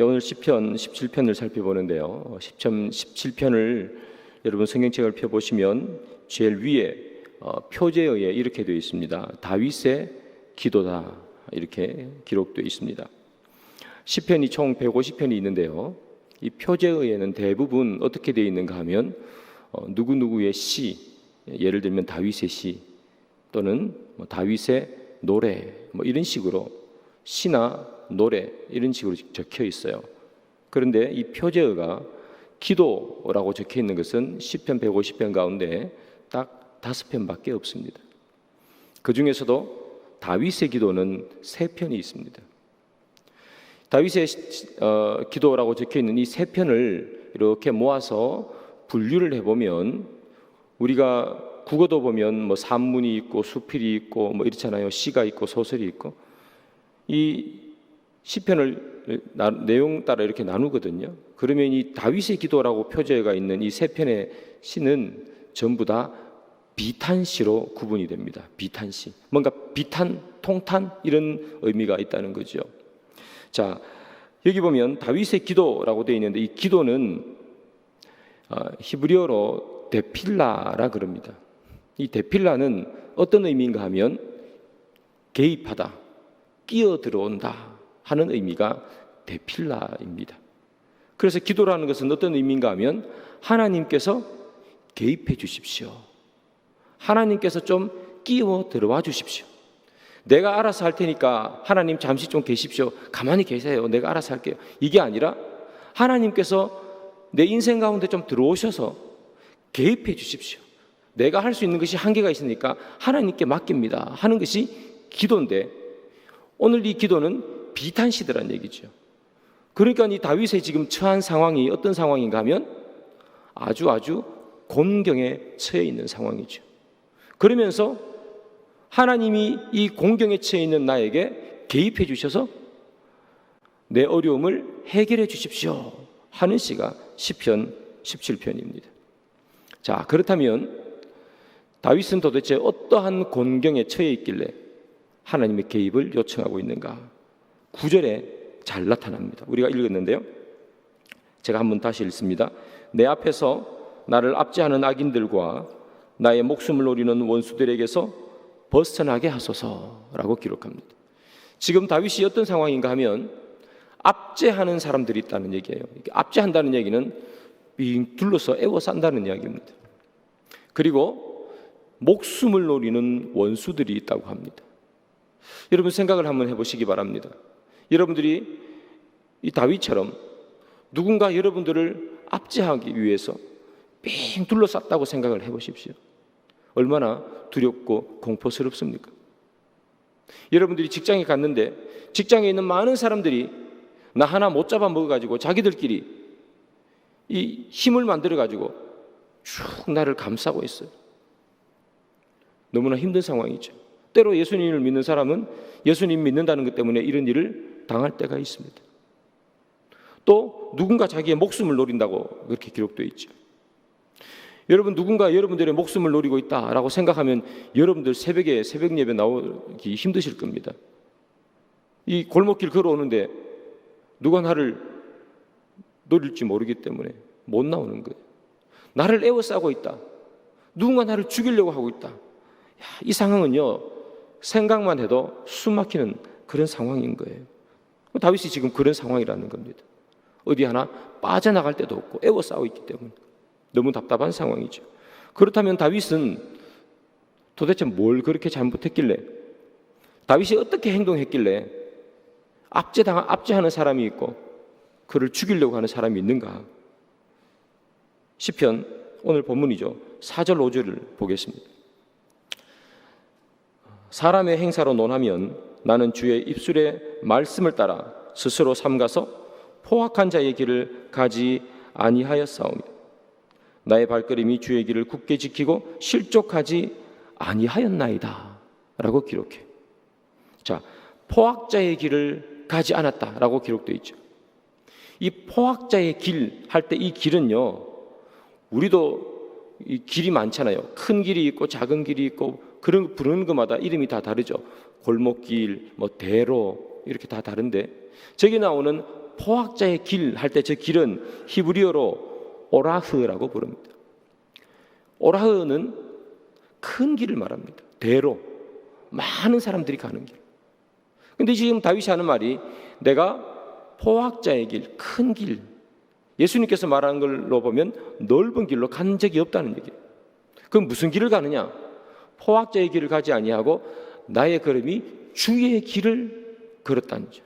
오늘 시편 17편을 살펴보는데요. 시편 17편을 여러분 성경책을 펴보시면 제일 위에 표제어에 이렇게 되어 있습니다. 다윗의 기도다 이렇게 기록되어 있습니다. 시편이 총 150편이 있는데요. 이 표제어에는 대부분 어떻게 되어 있는가 하면 누구누구의 시, 예를 들면 다윗의 시 또는 다윗의 노래 이런 식으로 시나 노래 이런 식으로 적혀 있어요. 그런데 이 표제어가 기도라고 적혀 있는 것은 시편 150편 가운데 딱 5편밖에 없습니다. 그 중에서도 다윗의 기도는 3편이 있습니다. 다윗의 기도라고 적혀 있는 이 3편을 이렇게 모아서 분류를 해보면 우리가 국어도 보면 산문이 있고 수필이 있고 이렇잖아요. 시가 있고 소설이 있고 이 시편을 내용 따라 이렇게 나누거든요. 그러면 이 다윗의 기도라고 표제가 있는 이 3편의 시는 전부 다 비탄시로 구분이 됩니다. 비탄시. 뭔가 비탄, 통탄 이런 의미가 있다는 거죠. 자, 여기 보면 다윗의 기도라고 되어 있는데 이 기도는 히브리어로 데필라라 그럽니다. 이 데필라는 어떤 의미인가 하면 개입하다, 끼어 들어온다 하는 의미가 데필라입니다. 그래서 기도라는 것은 어떤 의미인가 하면 하나님께서 개입해 주십시오. 하나님께서 좀 끼어 들어와 주십시오. 내가 알아서 할 테니까 하나님 잠시 좀 계십시오. 가만히 계세요. 내가 알아서 할게요. 이게 아니라 하나님께서 내 인생 가운데 좀 들어오셔서 개입해 주십시오. 내가 할 수 있는 것이 한계가 있으니까 하나님께 맡깁니다 하는 것이 기도인데 오늘 이 기도는 비탄시더란 얘기죠. 그러니까 이 다윗의 지금 처한 상황이 어떤 상황인가 하면 아주 곤경에 처해 있는 상황이죠. 그러면서 하나님이 이 곤경에 처해 있는 나에게 개입해 주셔서 내 어려움을 해결해 주십시오 하는 시가 시편 17편입니다. 자, 그렇다면 다윗은 도대체 어떠한 곤경에 처해 있길래 하나님의 개입을 요청하고 있는가? 9절에 잘 나타납니다. 우리가 읽었는데요. 제가 한번 다시 읽습니다. 내 앞에서 나를 압제하는 악인들과 나의 목숨을 노리는 원수들에게서 벗어나게 하소서라고 기록합니다. 지금 다윗이 어떤 상황인가 하면 압제하는 사람들이 있다는 얘기예요. 압제한다는 얘기는 빙 둘러서 애워싼다는 이야기입니다. 그리고 목숨을 노리는 원수들이 있다고 합니다. 여러분 생각을 한번 해보시기 바랍니다. 여러분들이 이 다윗처럼 누군가 여러분들을 압제하기 위해서 빙 둘러쌌다고 생각을 해보십시오. 얼마나 두렵고 공포스럽습니까? 여러분들이 직장에 갔는데 직장에 있는 많은 사람들이 나 하나 못 잡아먹어가지고 자기들끼리 이 힘을 만들어가지고 쭉 나를 감싸고 있어요. 너무나 힘든 상황이죠. 때로 예수님을 믿는 사람은 예수님 믿는다는 것 때문에 이런 일을 당할 때가 있습니다. 또 누군가 자기의 목숨을 노린다고 그렇게 기록되어 있죠. 여러분 누군가 여러분들의 목숨을 노리고 있다라고 생각하면 여러분들 새벽에 새벽 예배 나오기 힘드실 겁니다. 이 골목길 걸어오는데 누가 나를 노릴지 모르기 때문에 못 나오는 거예요. 나를 에워싸고 있다. 누군가 나를 죽이려고 하고 있다. 이 상황은요 생각만 해도 숨 막히는 그런 상황인 거예요. 다윗이 지금 그런 상황이라는 겁니다. 어디 하나 빠져나갈 데도 없고 에워싸고 있기 때문에 너무 답답한 상황이죠. 그렇다면 다윗은 도대체 뭘 그렇게 잘못했길래 다윗이 어떻게 행동했길래 압제하는 사람이 있고 그를 죽이려고 하는 사람이 있는가? 시편 오늘 본문이죠. 4절 5절을 보겠습니다. 사람의 행사로 논하면 나는 주의 입술의 말씀을 따라 스스로 삼가서 포악한 자의 길을 가지 아니하였사오며 나의 발걸음이 주의 길을 굳게 지키고 실족하지 아니하였나이다 라고 기록해. 자, 포악자의 길을 가지 않았다라고 기록되어 있죠. 이 포악자의 길 할 때 이 길은요 우리도 이 길이 많잖아요. 큰 길이 있고 작은 길이 있고 그런 부르는 것마다 이름이 다 다르죠. 골목길, 대로 이렇게 다 다른데 저기 나오는 포학자의 길 할 때 저 길은 히브리어로 오라흐라고 부릅니다. 오라흐는 큰 길을 말합니다. 대로 많은 사람들이 가는 길. 근데 지금 다윗이 하는 말이 내가 포학자의 길, 큰 길, 예수님께서 말하는 걸로 보면 넓은 길로 간 적이 없다는 얘기예요. 그럼 무슨 길을 가느냐? 포학자의 길을 가지 아니하고 나의 걸음이 주의 길을 걸었다는 거죠.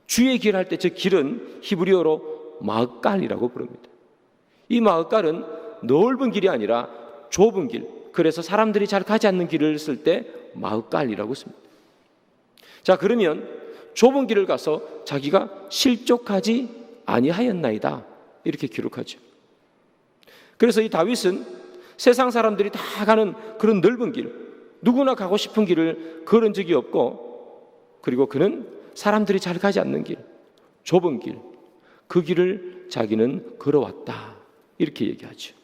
주의 길 할 때 저 길은 히브리어로 마흐깔이라고 부릅니다. 이 마흐깔은 넓은 길이 아니라 좁은 길, 그래서 사람들이 잘 가지 않는 길을 쓸 때 마흐깔이라고 씁니다. 자, 그러면 좁은 길을 가서 자기가 실족하지 아니하였나이다 이렇게 기록하죠. 그래서 이 다윗은 세상 사람들이 다 가는 그런 넓은 길, 누구나 가고 싶은 길을 걸은 적이 없고, 그리고 그는 사람들이 잘 가지 않는 길, 좁은 길, 그 길을 자기는 걸어왔다 이렇게 얘기하죠.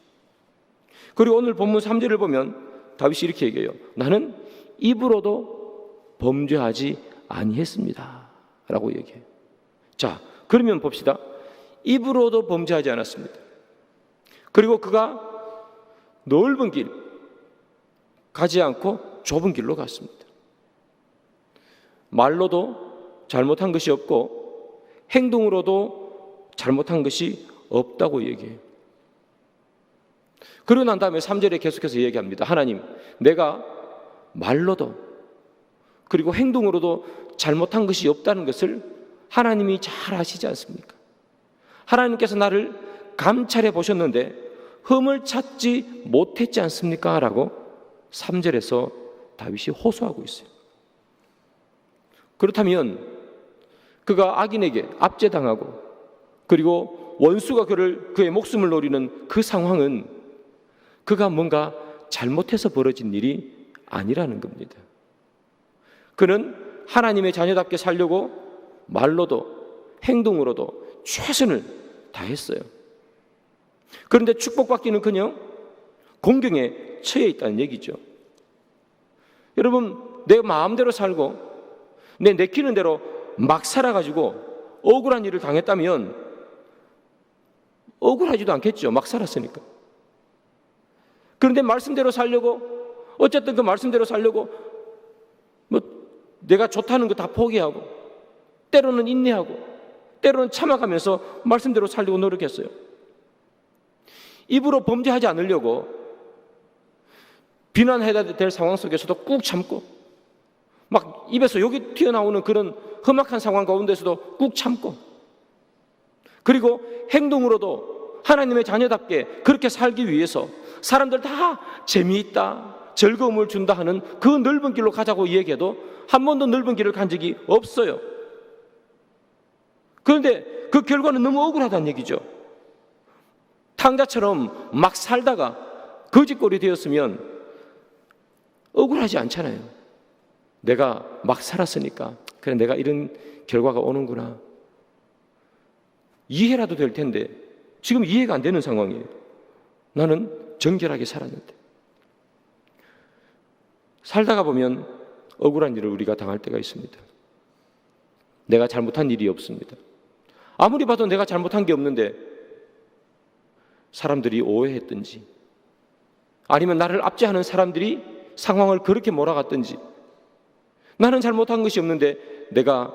그리고 오늘 본문 3절을 보면 다윗이 이렇게 얘기해요. 나는 입으로도 범죄하지 아니했습니다 라고 얘기해요. 자, 그러면 봅시다. 입으로도 범죄하지 않았습니다. 그리고 그가 넓은 길 가지 않고 좁은 길로 갔습니다. 말로도 잘못한 것이 없고 행동으로도 잘못한 것이 없다고 얘기해요. 그러고 난 다음에 3절에 계속해서 얘기합니다. 하나님, 내가 말로도 그리고 행동으로도 잘못한 것이 없다는 것을 하나님이 잘 아시지 않습니까? 하나님께서 나를 감찰해 보셨는데 흠을 찾지 못했지 않습니까? 라고 3절에서 다윗이 호소하고 있어요. 그렇다면 그가 악인에게 압제당하고 그리고 원수가 그의 목숨을 노리는 그 상황은 그가 뭔가 잘못해서 벌어진 일이 아니라는 겁니다. 그는 하나님의 자녀답게 살려고 말로도 행동으로도 최선을 다했어요. 그런데 축복받기는커녕 공경에 처해 있다는 얘기죠. 여러분, 내 마음대로 살고 내 내키는 대로 막 살아가지고 억울한 일을 당했다면 억울하지도 않겠죠. 막 살았으니까. 그런데 말씀대로 살려고, 어쨌든 그 말씀대로 살려고 뭐 내가 좋다는 거 다 포기하고 때로는 인내하고 때로는 참아가면서 말씀대로 살려고 노력했어요. 입으로 범죄하지 않으려고 비난해야 될 상황 속에서도 꾹 참고 막 입에서 욕이 튀어나오는 그런 험악한 상황 가운데서도 꾹 참고, 그리고 행동으로도 하나님의 자녀답게 그렇게 살기 위해서 사람들 다 재미있다, 즐거움을 준다 하는 그 넓은 길로 가자고 얘기해도 한 번도 넓은 길을 간 적이 없어요. 그런데 그 결과는 너무 억울하다는 얘기죠. 탕자처럼 막 살다가 거짓골이 되었으면 억울하지 않잖아요. 내가 막 살았으니까 그래, 내가 이런 결과가 오는구나, 이해라도 될 텐데 지금 이해가 안 되는 상황이에요. 나는 정결하게 살았는데. 살다가 보면 억울한 일을 우리가 당할 때가 있습니다. 내가 잘못한 일이 없습니다. 아무리 봐도 내가 잘못한 게 없는데 사람들이 오해했든지 아니면 나를 압제하는 사람들이 상황을 그렇게 몰아갔든지 나는 잘못한 것이 없는데 내가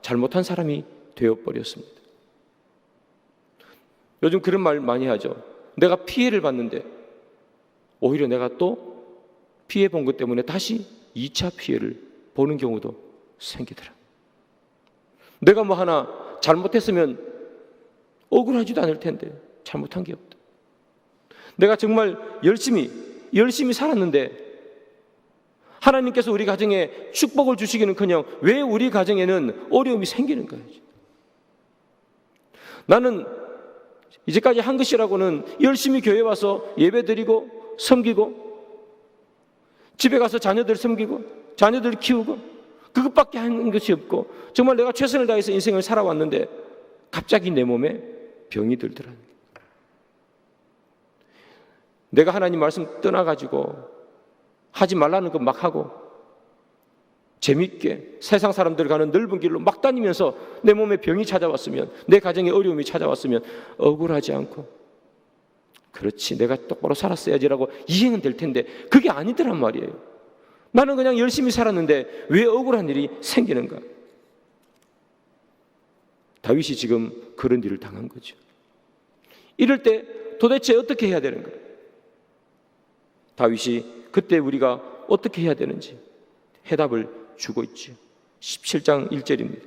잘못한 사람이 되어버렸습니다. 요즘 그런 말 많이 하죠. 내가 피해를 봤는데 오히려 내가 또 피해 본 것 때문에 다시 2차 피해를 보는 경우도 생기더라. 내가 뭐 하나 잘못했으면 억울하지도 않을 텐데 잘못한 게 없다. 내가 정말 열심히 살았는데 하나님께서 우리 가정에 축복을 주시기는커녕 왜 우리 가정에는 어려움이 생기는 거예요. 나는 이제까지 한 것이라고는 열심히 교회 와서 예배드리고 섬기고 집에 가서 자녀들 섬기고 자녀들 키우고 그것밖에 하는 것이 없고 정말 내가 최선을 다해서 인생을 살아왔는데 갑자기 내 몸에 병이 들더라는 거예요. 내가 하나님 말씀 떠나가지고 하지 말라는 것 막 하고 재밌게 세상 사람들 가는 넓은 길로 막 다니면서 내 몸에 병이 찾아왔으면, 내 가정에 어려움이 찾아왔으면 억울하지 않고, 그렇지, 내가 똑바로 살았어야지라고 이행은 될 텐데 그게 아니더란 말이에요. 나는 그냥 열심히 살았는데 왜 억울한 일이 생기는가? 다윗이 지금 그런 일을 당한 거죠. 이럴 때 도대체 어떻게 해야 되는가? 다윗이 그때 우리가 어떻게 해야 되는지 해답을 주고 있죠. 17장 1절입니다.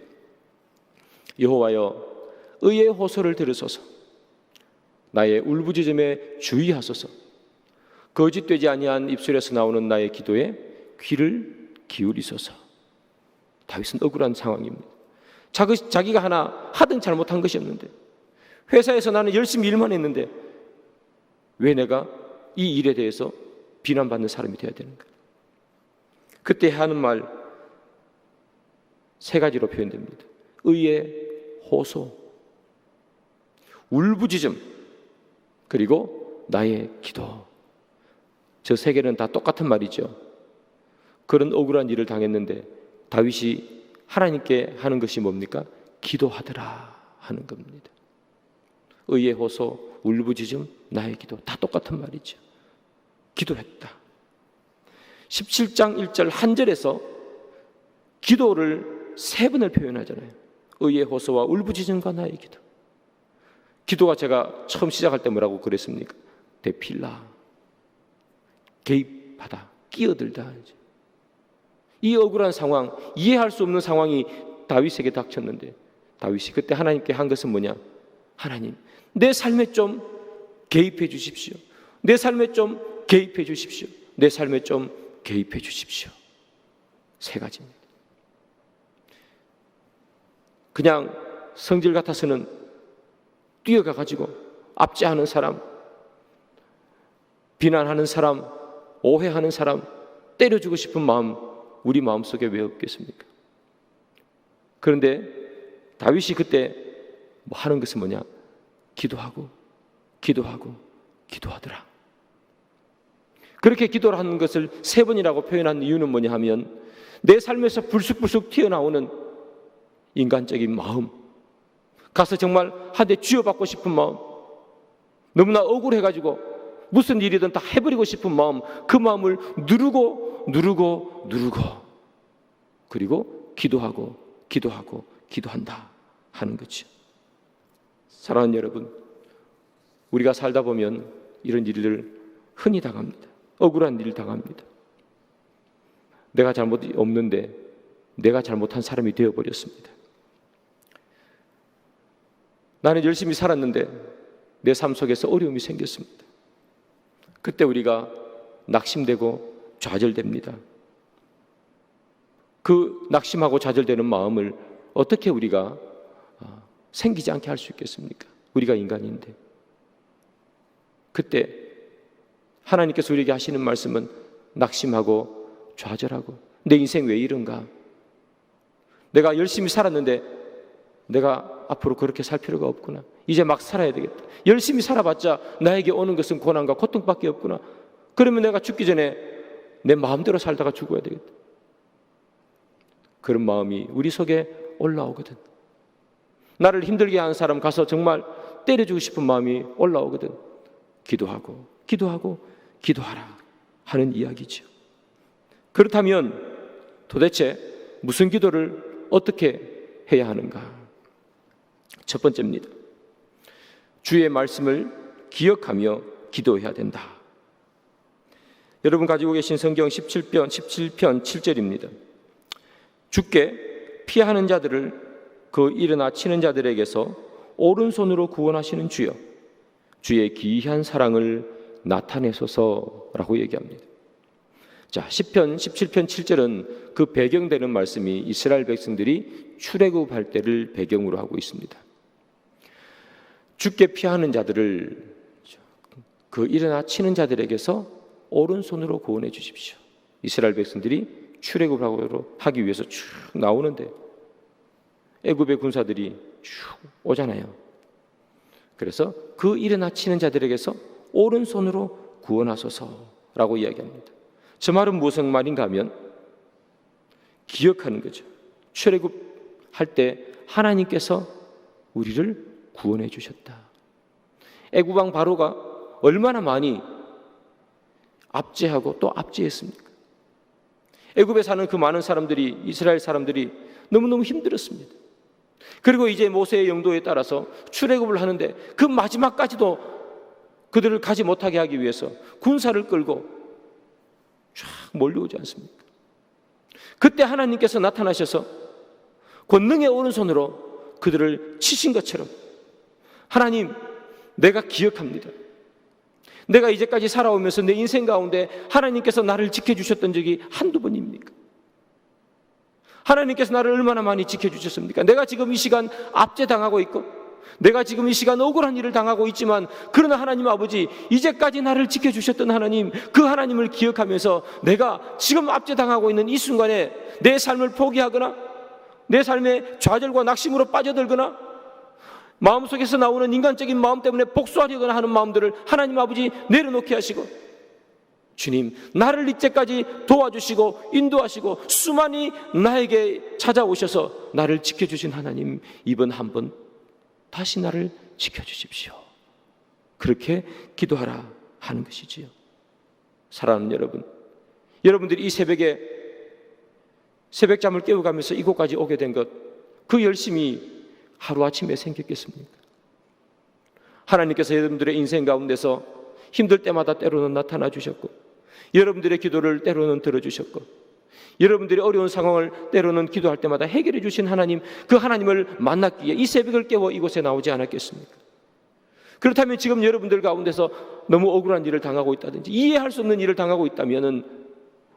여호와여, 의의 호소를 들으소서. 나의 울부짖음에 주의하소서. 거짓되지 아니한 입술에서 나오는 나의 기도에 귀를 기울이소서. 다윗은 억울한 상황입니다. 자기가 하나 하등 잘못한 것이 없는데, 회사에서 나는 열심히 일만 했는데 왜 내가 이 일에 대해서 비난받는 사람이 되어야 되는가? 그때 하는 말 세 가지로 표현됩니다. 의의 호소, 울부짖음, 그리고 나의 기도. 저 세 개는 다 똑같은 말이죠. 그런 억울한 일을 당했는데 다윗이 하나님께 하는 것이 뭡니까? 기도하더라 하는 겁니다. 의의 호소, 울부짖음, 나의 기도, 다 똑같은 말이죠. 기도했다. 17장 1절 한 절에서 기도를 세 번을 표현하잖아요. 의의 호소와 울부짖음과 나의 기도. 기도가 제가 처음 시작할 때 뭐라고 그랬습니까? 대필라, 개입하다, 끼어들다. 이 억울한 상황, 이해할 수 없는 상황이 다윗에게 닥쳤는데 다윗이 그때 하나님께 한 것은 뭐냐? 하나님, 내 삶에 좀 개입해 주십시오. 내 삶에 좀 개입해 주십시오. 내 삶에 좀 개입해 주십시오. 세 가지입니다. 그냥 성질 같아서는 뛰어가 가지고 압제하는 사람, 비난하는 사람, 오해하는 사람, 때려주고 싶은 마음 우리 마음속에 왜 없겠습니까? 그런데 다윗이 그때 뭐 하는 것은 뭐냐? 기도하고 기도하고 기도하더라. 그렇게 기도를 하는 것을 세 번이라고 표현한 이유는 뭐냐 하면, 내 삶에서 불쑥불쑥 튀어나오는 인간적인 마음, 가서 정말 한 대 쥐어받고 싶은 마음, 너무나 억울해가지고 무슨 일이든 다 해버리고 싶은 마음, 그 마음을 누르고 그리고 기도하고 기도한다 하는 거죠. 사랑하는 여러분, 우리가 살다 보면 이런 일을 흔히 당합니다. 억울한 일을 당합니다. 내가 잘못이 없는데 내가 잘못한 사람이 되어버렸습니다. 나는 열심히 살았는데 내 삶 속에서 어려움이 생겼습니다. 그때 우리가 낙심되고 좌절됩니다. 그 낙심하고 좌절되는 마음을 어떻게 우리가 생기지 않게 할 수 있겠습니까? 우리가 인간인데. 그때 하나님께서 우리에게 하시는 말씀은 낙심하고 좌절하고, 내 인생 왜 이런가? 내가 열심히 살았는데 내가 앞으로 그렇게 살 필요가 없구나. 이제 막 살아야 되겠다. 열심히 살아봤자 나에게 오는 것은 고난과 고통밖에 없구나. 그러면 내가 죽기 전에 내 마음대로 살다가 죽어야 되겠다. 그런 마음이 우리 속에 올라오거든. 나를 힘들게 하는 사람 가서 정말 때려주고 싶은 마음이 올라오거든. 기도하고 기도하라 하는 이야기죠. 그렇다면 도대체 무슨 기도를 어떻게 해야 하는가? 첫 번째입니다. 주의 말씀을 기억하며 기도해야 된다. 여러분 가지고 계신 성경 17편 7절입니다. 주께 피하는 자들을 그 일어나 치는 자들에게서 오른손으로 구원하시는 주여, 주의 기이한 사랑을 나타내소서라고 얘기합니다. 자, 시편 17편 7절은 그 배경되는 말씀이 이스라엘 백성들이 출애굽할 때를 배경으로 하고 있습니다. 주께 피하는 자들을 그 일어나 치는 자들에게서 오른손으로 구원해 주십시오. 이스라엘 백성들이 출애굽을 하기 위해서 쭉 나오는데 애굽의 군사들이 쭉 오잖아요. 그래서 그 일어나 치는 자들에게서 오른손으로 구원하소서라고 이야기합니다. 저 말은 무슨 말인가 하면, 기억하는 거죠. 출애굽할 때 하나님께서 우리를 구원해 주셨다. 애굽 왕 바로가 얼마나 많이 압제하고 또 압제했습니까? 애굽에 사는 그 많은 사람들이, 이스라엘 사람들이 너무너무 힘들었습니다. 그리고 이제 모세의 영도에 따라서 출애굽을 하는데 그 마지막까지도 그들을 가지 못하게 하기 위해서 군사를 끌고 쫙 몰려오지 않습니까? 그때 하나님께서 나타나셔서 권능의 오른손으로 그들을 치신 것처럼, 하나님, 내가 기억합니다. 내가 이제까지 살아오면서 내 인생 가운데 하나님께서 나를 지켜주셨던 적이 한두 번입니까? 하나님께서 나를 얼마나 많이 지켜주셨습니까? 내가 지금 이 시간 압제당하고 있고, 내가 지금 이 시간 억울한 일을 당하고 있지만, 그러나 하나님 아버지, 이제까지 나를 지켜주셨던 하나님, 그 하나님을 기억하면서 내가 지금 압제당하고 있는 이 순간에 내 삶을 포기하거나 내 삶의 좌절과 낙심으로 빠져들거나 마음속에서 나오는 인간적인 마음 때문에 복수하려거나 하는 마음들을 하나님 아버지 내려놓게 하시고, 주님, 나를 이제까지 도와주시고 인도하시고 수많이 나에게 찾아오셔서 나를 지켜주신 하나님, 이번 한번 다시 나를 지켜주십시오. 그렇게 기도하라 하는 것이지요. 사랑하는 여러분, 여러분들이 이 새벽에 새벽잠을 깨워가면서 이곳까지 오게 된 것, 그 열심이 하루아침에 생겼겠습니까? 하나님께서 여러분들의 인생 가운데서 힘들 때마다 때로는 나타나 주셨고, 여러분들의 기도를 때로는 들어주셨고, 여러분들이 어려운 상황을 때로는 기도할 때마다 해결해 주신 하나님, 그 하나님을 만났기에 이 새벽을 깨워 이곳에 나오지 않았겠습니까? 그렇다면 지금 여러분들 가운데서 너무 억울한 일을 당하고 있다든지 이해할 수 없는 일을 당하고 있다면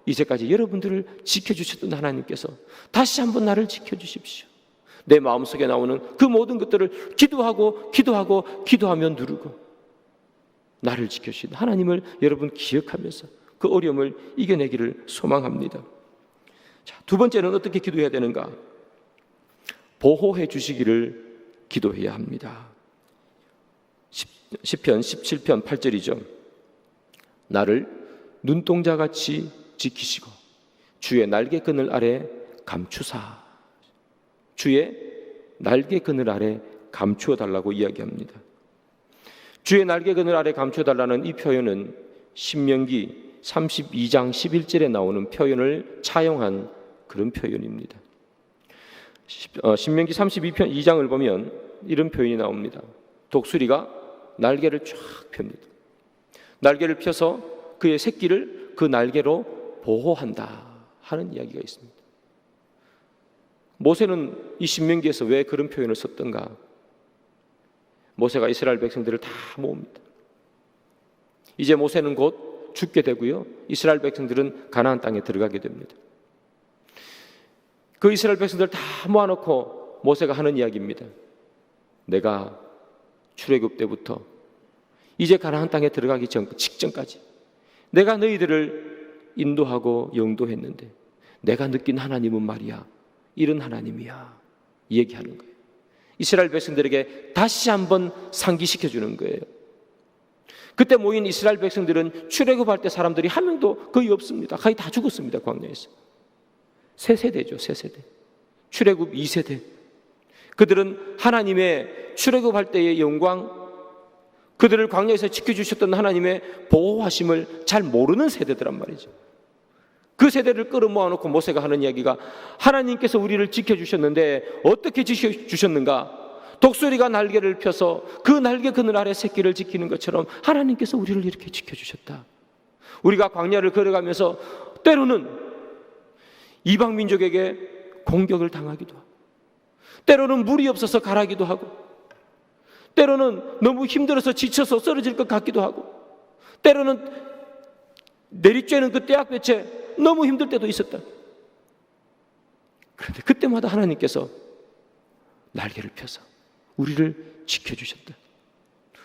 이제까지 여러분들을 지켜주셨던 하나님께서 다시 한번 나를 지켜주십시오. 내 마음속에 나오는 그 모든 것들을 기도하며 누르고 나를 지켜주신 하나님을 여러분 기억하면서 그 어려움을 이겨내기를 소망합니다. 자, 두 번째는 어떻게 기도해야 되는가? 보호해 주시기를 기도해야 합니다. 시편 17편 8절이죠. 나를 눈동자같이 지키시고 주의 날개 그늘 아래 감추사. 주의 날개 그늘 아래 감추어 달라고 이야기합니다. 주의 날개 그늘 아래 감추어 달라는 이 표현은 신명기 32장 11절에 나오는 표현을 차용한 그런 표현입니다. 신명기 32장을 보면 이런 표현이 나옵니다. 독수리가 날개를 쫙 펴니다. 날개를 펴서 그의 새끼를 그 날개로 보호한다 하는 이야기가 있습니다. 모세는 이 신명기에서 왜 그런 표현을 썼던가? 모세가 이스라엘 백성들을 다 모읍니다. 이제 모세는 곧 죽게 되고요, 이스라엘 백성들은 가나안 땅에 들어가게 됩니다. 그 이스라엘 백성들 다 모아놓고 모세가 하는 이야기입니다. 내가 출애굽 때부터 이제 가나안 땅에 들어가기 직전까지 내가 너희들을 인도하고 영도했는데 내가 느낀 하나님은 말이야, 이런 하나님이야, 얘기하는 거예요. 이스라엘 백성들에게 다시 한번 상기시켜주는 거예요. 그때 모인 이스라엘 백성들은 출애굽할 때 사람들이 한 명도 거의 없습니다. 거의 다 죽었습니다. 광야에서. 세 세대죠. 세 세대. 출애굽 2세대. 그들은 하나님의 출애굽할 때의 영광, 그들을 광야에서 지켜주셨던 하나님의 보호하심을 잘 모르는 세대들란 말이죠. 그 세대를 끌어모아놓고 모세가 하는 이야기가, 하나님께서 우리를 지켜주셨는데 어떻게 지켜주셨는가? 독수리가 날개를 펴서 그 날개 그늘 아래 새끼를 지키는 것처럼 하나님께서 우리를 이렇게 지켜주셨다. 우리가 광야를 걸어가면서 때로는 이방 민족에게 공격을 당하기도 하고, 때로는 물이 없어서 가라기도 하고, 때로는 너무 힘들어서 지쳐서 쓰러질 것 같기도 하고, 때로는 내리쬐는 그 떼약볕에 너무 힘들 때도 있었다. 그런데 그때마다 하나님께서 날개를 펴서 우리를 지켜주셨다.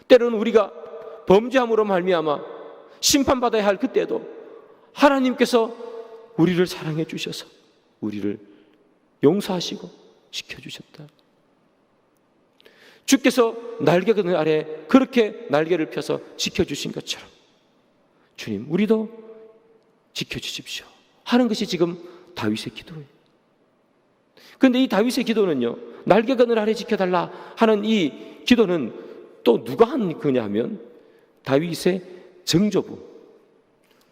때로는 우리가 범죄함으로 말미암아 심판받아야 할 그때도 하나님께서 우리를 사랑해 주셔서 우리를 용서하시고 지켜주셨다. 주께서 날개 그늘 아래 그렇게 날개를 펴서 지켜주신 것처럼 주님, 우리도 지켜주십시오 하는 것이 지금 다윗의 기도예요. 그런데 이 다윗의 기도는요, 날개 그늘 아래 지켜달라 하는 이 기도는 또 누가 한 거냐 하면 다윗의 정조부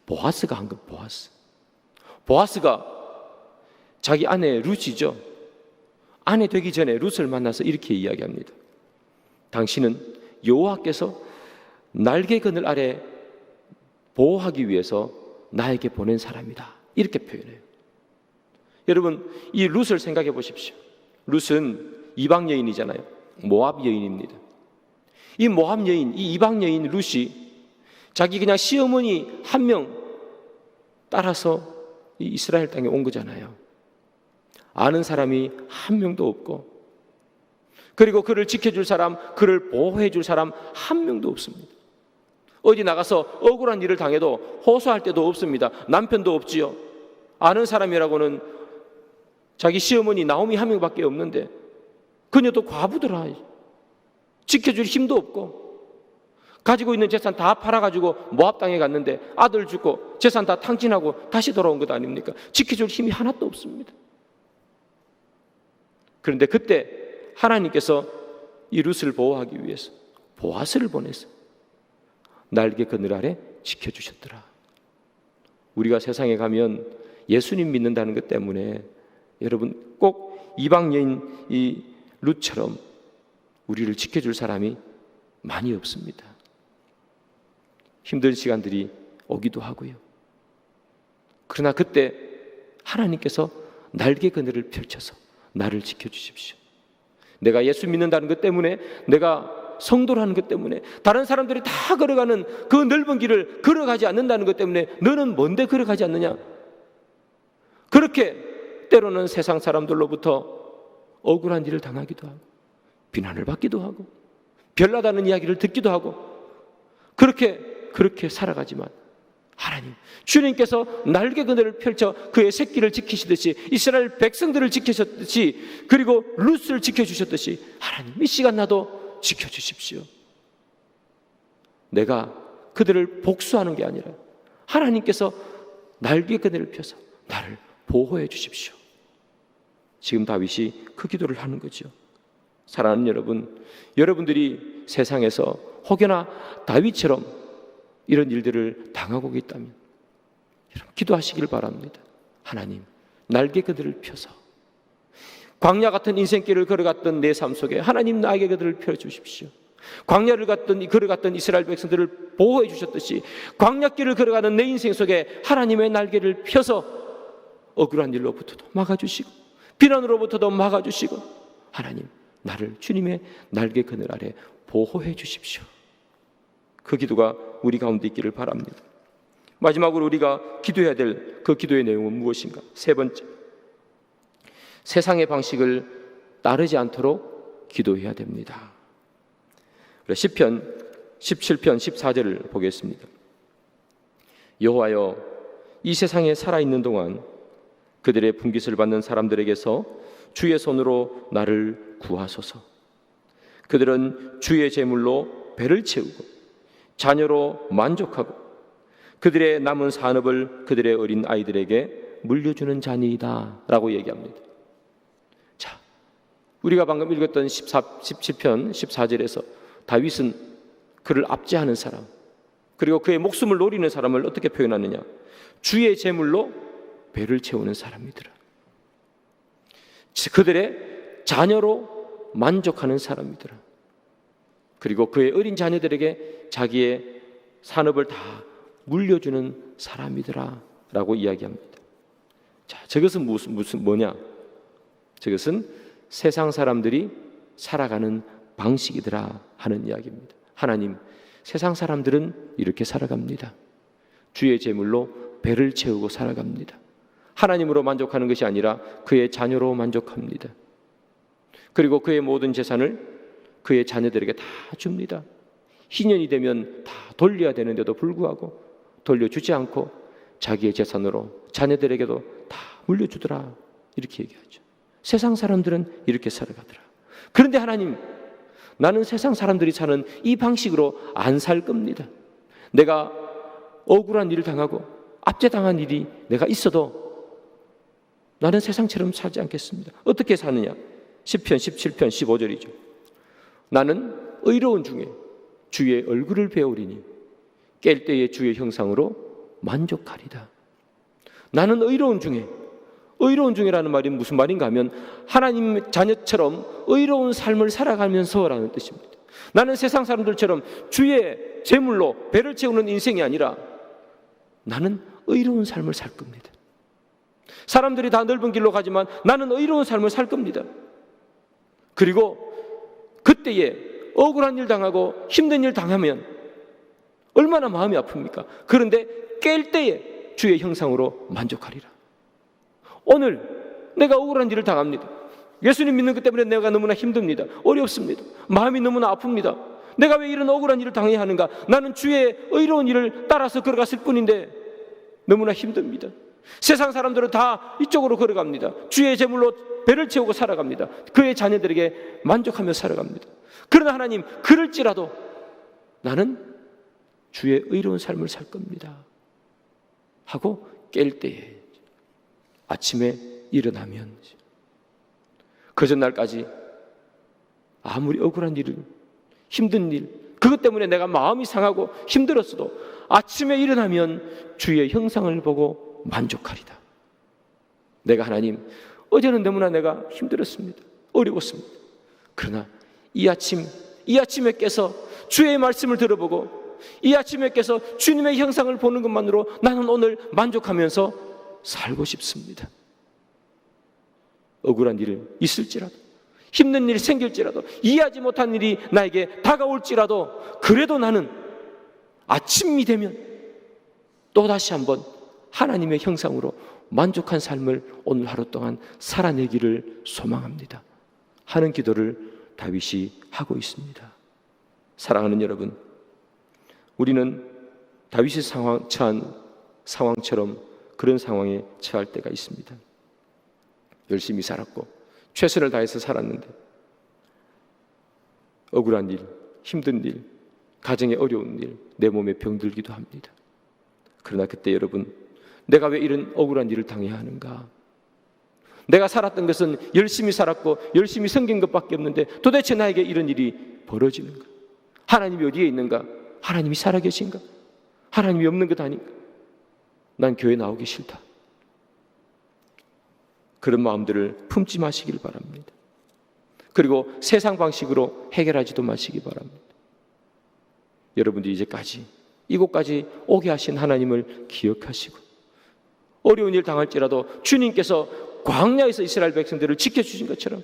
보아스가 한 것. 보아스가 자기 아내 룻이죠, 아내 되기 전에 룻을 만나서 이렇게 이야기합니다. 당신은 여호와께서 날개 그늘 아래 보호하기 위해서 나에게 보낸 사람이다, 이렇게 표현해요. 여러분, 이 룻을 생각해 보십시오. 룻은 이방 여인이잖아요. 모압 여인입니다. 이 모압 여인, 이 이방 여인 룻이 자기 그냥 시어머니 한 명 따라서 이 이스라엘 땅에 온 거잖아요. 아는 사람이 한 명도 없고, 그리고 그를 지켜줄 사람, 그를 보호해줄 사람 한 명도 없습니다. 어디 나가서 억울한 일을 당해도 호소할 데도 없습니다. 남편도 없지요. 아는 사람이라고는 자기 시어머니 나오미 한 명밖에 없는데 그녀도 과부더라. 지켜줄 힘도 없고, 가지고 있는 재산 다 팔아가지고 모압 땅에 갔는데 아들 죽고 재산 다 탕진하고 다시 돌아온 것 아닙니까? 지켜줄 힘이 하나도 없습니다. 그런데 그때 하나님께서 이 룻을 보호하기 위해서 보아스를 보내서 날개 그늘 아래 지켜주셨더라. 우리가 세상에 가면 예수님 믿는다는 것 때문에 여러분 꼭 이방 여인 이 룻처럼 우리를 지켜줄 사람이 많이 없습니다. 힘든 시간들이 오기도 하고요. 그러나 그때 하나님께서 날개 그늘을 펼쳐서 나를 지켜주십시오. 내가 예수 믿는다는 것 때문에, 내가 성도라는 것 때문에, 다른 사람들이 다 걸어가는 그 넓은 길을 걸어가지 않는다는 것 때문에 너는 뭔데 걸어가지 않느냐? 그렇게 때로는 세상 사람들로부터 억울한 일을 당하기도 하고 비난을 받기도 하고 별나다는 이야기를 듣기도 하고 그렇게 살아가지만, 하나님, 주님께서 날개 그늘을 펼쳐 그의 새끼를 지키시듯이, 이스라엘 백성들을 지키셨듯이, 그리고 룻을 지켜주셨듯이 하나님, 이 시간 나도 지켜주십시오. 내가 그들을 복수하는 게 아니라 하나님께서 날개 그늘을 펴서 나를 보호해 주십시오. 지금 다윗이 그 기도를 하는 거죠. 사랑하는 여러분, 여러분들이 세상에서 혹여나 다윗처럼 이런 일들을 당하고 있다면 여러분 기도하시길 바랍니다. 하나님, 날개 그늘을 펴서 광야 같은 인생길을 걸어갔던 내 삶 속에 하나님 날개 그늘을 펴주십시오. 광야를 걸어갔던 이스라엘 백성들을 보호해 주셨듯이 광야길을 걸어가는 내 인생 속에 하나님의 날개를 펴서 억울한 일로부터도 막아주시고 비난으로부터도 막아주시고, 하나님, 나를 주님의 날개 그늘 아래 보호해 주십시오. 그 기도가 우리 가운데 있기를 바랍니다. 마지막으로 우리가 기도해야 될 그 기도의 내용은 무엇인가? 세 번째, 세상의 방식을 따르지 않도록 기도해야 됩니다. 시편 17편 14절을 보겠습니다. 여호와여, 이 세상에 살아있는 동안 그들의 분깃을 받는 사람들에게서 주의 손으로 나를 구하소서. 그들은 주의 제물로 배를 채우고 자녀로 만족하고 그들의 남은 산업을 그들의 어린 아이들에게 물려주는 자니이다 라고 얘기합니다. 자, 우리가 방금 읽었던 17편 14절에서 다윗은 그를 압제하는 사람, 그리고 그의 목숨을 노리는 사람을 어떻게 표현하느냐? 주의 제물로 배를 채우는 사람이더라. 그들의 자녀로 만족하는 사람이더라. 그리고 그의 어린 자녀들에게 자기의 산업을 다 물려주는 사람이더라 라고 이야기합니다. 자, 저것은 뭐냐? 저것은 세상 사람들이 살아가는 방식이더라 하는 이야기입니다. 하나님, 세상 사람들은 이렇게 살아갑니다. 주의 제물로 배를 채우고 살아갑니다. 하나님으로 만족하는 것이 아니라 그의 자녀로 만족합니다. 그리고 그의 모든 재산을 그의 자녀들에게 다 줍니다. 희년이 되면 다 돌려야 되는데도 불구하고 돌려주지 않고 자기의 재산으로 자녀들에게도 다 물려주더라, 이렇게 얘기하죠. 세상 사람들은 이렇게 살아가더라. 그런데 하나님, 나는 세상 사람들이 사는 이 방식으로 안 살 겁니다. 내가 억울한 일을 당하고 압제당한 일이 내가 있어도 나는 세상처럼 살지 않겠습니다. 어떻게 사느냐? 시편 17편 15절이죠. 나는 의로운 중에 주의 얼굴을 배우리니 깰 때에 주의 형상으로 만족하리다. 나는 의로운 중에라는 말이 무슨 말인가 하면 하나님 자녀처럼 의로운 삶을 살아가면서라는 뜻입니다. 나는 세상 사람들처럼 주의 재물로 배를 채우는 인생이 아니라 나는 의로운 삶을 살 겁니다. 사람들이 다 넓은 길로 가지만 나는 의로운 삶을 살 겁니다. 그리고 그때에 억울한 일 당하고 힘든 일 당하면 얼마나 마음이 아픕니까? 그런데 깰 때에 주의 형상으로 만족하리라. 오늘 내가 억울한 일을 당합니다. 예수님 믿는 것 때문에 내가 너무나 힘듭니다. 어렵습니다. 마음이 너무나 아픕니다. 내가 왜 이런 억울한 일을 당해야 하는가? 나는 주의 의로운 일을 따라서 걸어갔을 뿐인데 너무나 힘듭니다. 세상 사람들은 다 이쪽으로 걸어갑니다. 주의 제물로 배를 채우고 살아갑니다. 그의 자녀들에게 만족하며 살아갑니다. 그러나 하나님, 그럴지라도 나는 주의 의로운 삶을 살 겁니다 하고 깰 때에 아침에 일어나면 그 전날까지 아무리 억울한 일을, 힘든 일, 그것 때문에 내가 마음이 상하고 힘들었어도 아침에 일어나면 주의 형상을 보고 만족하리다. 내가 하나님, 어제는 너무나 내가 힘들었습니다. 어려웠습니다. 그러나 이 아침에 깨서 주의 말씀을 들어보고 이 아침에 깨서 주님의 형상을 보는 것만으로 나는 오늘 만족하면서 살고 싶습니다. 억울한 일이 있을지라도, 힘든 일이 생길지라도, 이해하지 못한 일이 나에게 다가올지라도, 그래도 나는 아침이 되면 또다시 한번 하나님의 형상으로 만족한 삶을 오늘 하루 동안 살아내기를 소망합니다 하는 기도를 다윗이 하고 있습니다. 사랑하는 여러분, 우리는 다윗이 처한 상황처럼 그런 상황에 처할 때가 있습니다. 열심히 살았고 최선을 다해서 살았는데 억울한 일, 힘든 일, 가정에 어려운 일, 내 몸에 병들기도 합니다. 그러나 그때 여러분, 내가 왜 이런 억울한 일을 당해야 하는가? 내가 살았던 것은 열심히 살았고 열심히 섬긴 것밖에 없는데 도대체 나에게 이런 일이 벌어지는가? 하나님이 어디에 있는가? 하나님이 살아계신가? 하나님이 없는 것 아닌가? 난 교회 나오기 싫다. 그런 마음들을 품지 마시길 바랍니다. 그리고 세상 방식으로 해결하지도 마시기 바랍니다. 여러분들이 이제까지 이곳까지 오게 하신 하나님을 기억하시고 어려운 일 당할지라도 주님께서 광야에서 이스라엘 백성들을 지켜주신 것처럼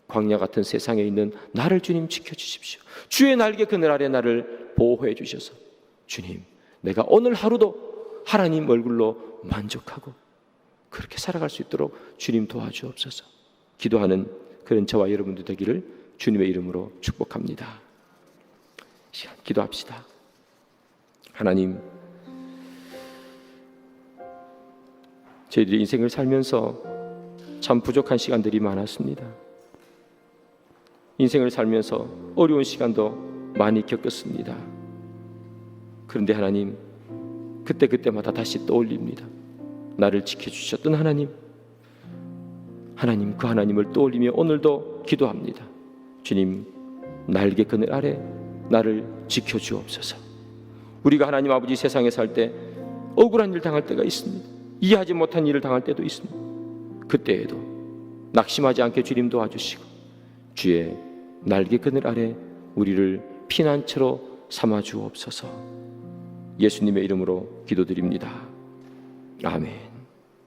광야 같은 세상에 있는 나를 주님 지켜주십시오. 주의 날개 그늘 아래 나를 보호해 주셔서 주님, 내가 오늘 하루도 하나님 얼굴로 만족하고 그렇게 살아갈 수 있도록 주님 도와주옵소서. 기도하는 그런 저와 여러분들 되기를 주님의 이름으로 축복합니다. 기도합시다. 하나님, 저희들이 인생을 살면서 참 부족한 시간들이 많았습니다. 인생을 살면서 어려운 시간도 많이 겪었습니다. 그런데 하나님, 그때마다 다시 떠올립니다. 나를 지켜주셨던 하나님, 그 하나님을 떠올리며 오늘도 기도합니다. 주님, 날개 그늘 아래 나를 지켜주옵소서. 우리가 하나님 아버지 세상에 살 때 억울한 일 당할 때가 있습니다. 이해하지 못한 일을 당할 때도 있습니다. 그때에도 낙심하지 않게 주님 도와주시고 주의 날개 그늘 아래 우리를 피난처로 삼아 주옵소서. 예수님의 이름으로 기도드립니다. 아멘.